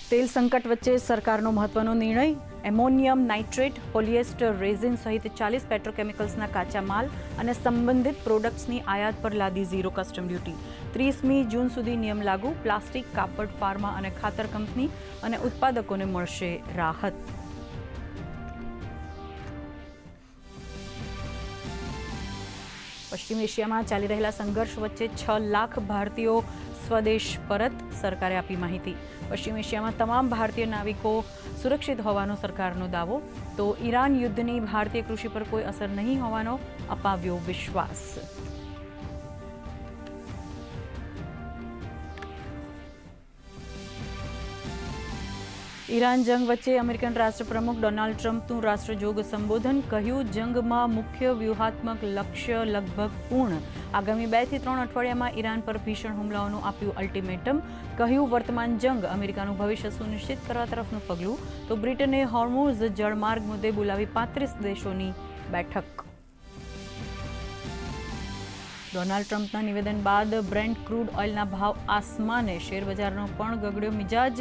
તેલ સંકટ વચ્ચે સરકારનો મહત્વનો નિર્ણય. એમોનિયમ નાઇટ્રેટ, પોલિએસ્ટર રેઝિન સહિત 40 પેટ્રોકેમિકલ્સના કાચા માલ અને સંબંધિત પ્રોડક્ટ્સની આયાત પર લાદી ઝીરો કસ્ટમ ડ્યુટી. 30મી જૂન સુધી નિયમ લાગુ. પ્લાસ્ટિક, કાપડ, ફાર્મા અને ખાતર કંપની અને ઉત્પાદકોને મળશે રાહત. પશ્ચિમ એશિયામાં ચાલી રહેલા સંઘર્ષ વચ્ચે 6 લાખ ભારતીયો સ્વદેશ પરત. સરકારે આપી માહિતી. પશ્ચિમ એશિયામાં તમામ ભારતીય નાવિકો સુરક્ષિત હોવાનો સરકારનો દાવો. તો ઈરાન યુદ્ધની ભારતીય કૃષિ પર કોઈ અસર નહીં હોવાનો અપાવ્યો વિશ્વાસ. ઈરાન જંગ વચ્ચે અમેરિકન રાષ્ટ્રપ્રમુખ ડોનાલ્ડ ટ્રમ્પનું રાષ્ટ્રજોગ સંબોધન. કહ્યું, જંગમાં મુખ્ય વ્યૂહાત્મક લક્ષ્ય લગભગ પૂર્ણ. આગામી 2 થી 3 અઠવાડિયામાં ઈરાન પર ભીષણ હુમલાઓનું આપ્યું અલ્ટિમેટમ. કહ્યું, વર્તમાન જંગ અમેરિકાનું ભવિષ્ય સુનિશ્ચિત કરવા તરફનું પગલું. તો બ્રિટને હોર્મુઝ જળમાર્ગ મુદ્દે બોલાવી 35 દેશોની બેઠક. ડોનાલ્ડ ટ્રમ્પના નિવેદન બાદ બ્રેન્ટ ક્રૂડ ઓઇલના ભાવ આસમાને. શેરબજારનો પણ ગગડ્યો મિજાજ.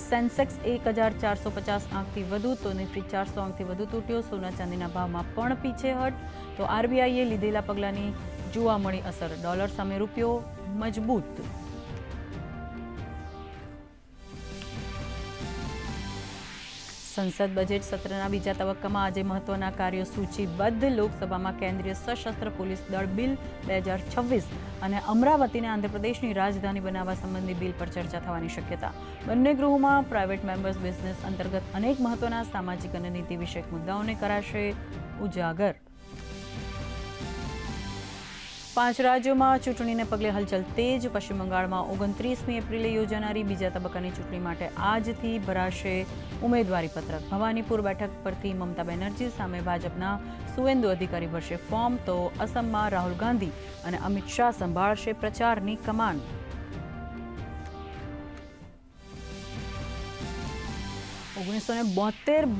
સેન્સેક્સ 1450 આંકથી વધુ તો નિફ્ટી 400 આંકથી વધુ તૂટ્યો. સોના ચાંદીના ભાવમાં પણ પીછેહટ. તો આરબીઆઈએ લીધેલા પગલાંની જોવા મળી અસર. ડોલર સામે રૂપિયો મજબૂત. સંસદ બજેટ સત્રના બીજા તબક્કામાં આજે મહત્વના કાર્યો સૂચિબદ્ધ. લોકસભામાં કેન્દ્રીય સશસ્ત્ર પોલીસ દળ બિલ 2026 અને અમરાવતીને આંધ્રપ્રદેશની રાજધાની બનાવવા સંબંધી બિલ પર ચર્ચા થવાની શક્યતા. બંને ગૃહોમાં પ્રાઇવેટ મેમ્બર્સ બિઝનેસ અંતર્ગત અનેક મહત્વના સામાજિક અને નીતિ વિષયક મુદ્દાઓને કરાશે ઉજાગર. 5 રાજ્યોમાં ચૂંટણીને પગલે હલચલ તેજ. પશ્ચિમ બંગાળમાં 29મી એપ્રિલે યોજાનારી બીજા તબક્કાની ચૂંટણી માટે આજથી ભરાશે ઉમેદવારી પત્રક. ભવાનીપુર બેઠક પરથી મમતા બેનર્જી સામે ભાજપના સુવેન્દુ અધિકારી ભરશે ફોર્મ. તો અસમમાં રાહુલ ગાંધી અને અમિત શાહ સંભાળશે પ્રચારની કમાન. ઓગણીસો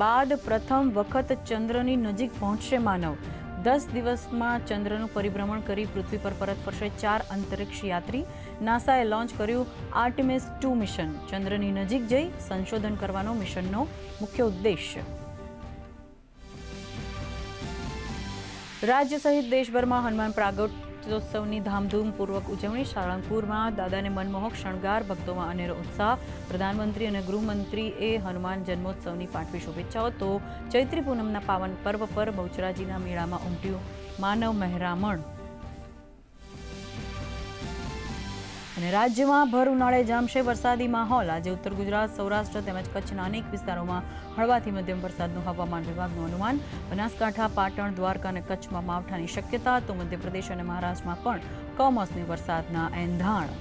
બાદ પ્રથમ વખત ચંદ્રની નજીક પહોંચશે માનવ. 10 દિવસમાં ચંદ્રનું પરિભ્રમણ કરી પૃથ્વી પર પરત ફરશે 4 અંતરિક્ષ યાત્રી. નાસાએ લોન્ચ કર્યું આર્ટેમિસ 2 મિશન. ચંદ્રની નજીક જઈ સંશોધન કરવાનો મિશનનો મુખ્ય ઉદ્દેશ્ય. રાજ્ય સહિત દેશભરમાં હનુમાન પ્રાગટ્યોત્સવની ધામધૂમપૂર્વક ઉજવણી. સાળંગપુરમાં દાદાને મનમોહક શણગાર. ભક્તોમાં અનેરો ઉત્સાહ. પ્રધાનમંત્રી અને ગૃહમંત્રીએ હનુમાન જન્મોત્સવની પાઠવી શુભેચ્છાઓ. તો ચૈત્રી પૂનમના પાવન પર્વ પર બહુચરાજીના મેળામાં ઉમટ્યું માનવ મહેરામણ. અને રાજ્યમાં ભર ઉનાળે જામશે વરસાદી માહોલ. આજે ઉત્તર ગુજરાત, સૌરાષ્ટ્ર તેમજ કચ્છના અનેક વિસ્તારોમાં હળવાથી મધ્યમ વરસાદનું હવામાન વિભાગનું અનુમાન. બનાસકાંઠા, પાટણ, દ્વારકા અને કચ્છમાં માવઠાની શક્યતા. તો મધ્યપ્રદેશ અને મહારાષ્ટ્રમાં પણ કમોસમી વરસાદના એંધાણ.